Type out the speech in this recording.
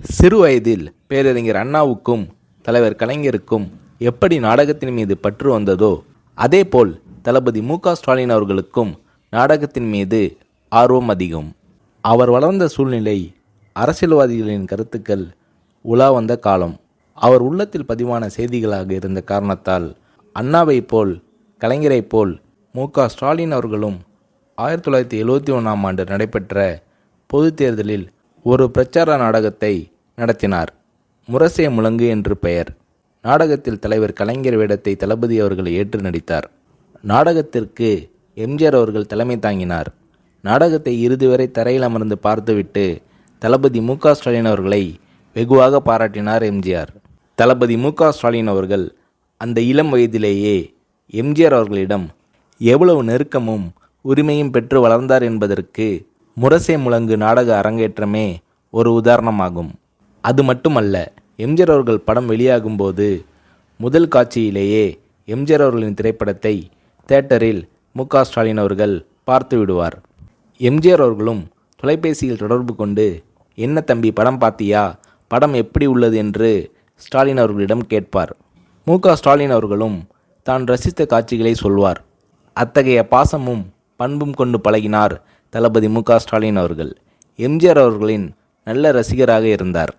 சிறு வயதில் பேரறிஞர் அண்ணாவுக்கும் தலைவர் கலைஞருக்கும் எப்படி நாடகத்தின் மீது பற்று வந்ததோ அதேபோல் தளபதி மு.க.ஸ்டாலின் அவர்களுக்கும் நாடகத்தின் மீது ஆர்வம் அதிகம். அவர் வளர்ந்த சூழ்நிலை அரசியல்வாதிகளின் கருத்துக்கள் உலா வந்த காலம். அவர் உள்ளத்தில் பதிவான செய்திகளாக இருந்த காரணத்தால் அண்ணாவைப் போல் கலைஞரைப் போல் மு.க.ஸ்டாலின் அவர்களும் 1971ஆம் ஆண்டு நடைபெற்ற பொதுத் தேர்தலில் ஒரு பிரச்சார நாடகத்தை நடத்தினார். முரசே முழங்கு என்று பெயர். நாடகத்தில் தலைவர் கலைஞர் வேடத்தை தளபதி அவர்கள் ஏற்று நடித்தார். நாடகத்திற்கு எம்ஜிஆர் அவர்கள் தலைமை தாங்கினார். நாடகத்தை இறுதி வரை தரையில் அமர்ந்து பார்த்துவிட்டு தளபதி மு.க.ஸ்டாலின் அவர்களை வெகுவாக பாராட்டினார் எம்ஜிஆர். தளபதி மு.க.ஸ்டாலின் அவர்கள் அந்த இளம் வயதிலேயே எம்ஜிஆர் அவர்களிடம் எவ்வளவு நெருக்கமும் உரிமையும் பெற்று வளர்ந்தார் என்பதற்கு முரசே முழங்கு நாடக அரங்கேற்றமே ஒரு உதாரணமாகும். அது மட்டுமல்ல, எம்ஜிஆர் அவர்கள் படம் வெளியாகும்போது முதல் காட்சியிலேயே எம்ஜிஆர் அவர்களின் திரைப்படத்தை தியேட்டரில் மு.க.ஸ்டாலின் அவர்கள் பார்த்து விடுவார். எம்ஜிஆர் அவர்களும் தொலைபேசியில் தொடர்பு கொண்டு, என்ன தம்பி படம் பார்த்தியா, படம் எப்படி உள்ளது என்று ஸ்டாலின் அவர்களிடம் கேட்பார். மு.க.ஸ்டாலின் அவர்களும் தான் ரசித்த காட்சிகளை சொல்வார். அத்தகைய பாசமும் பண்பும் கொண்டு பழகினார் தளபதி மு.க.ஸ்டாலின் அவர்கள். எம்ஜிஆர் அவர்களின் நல்ல ரசிகராக இருந்தார்.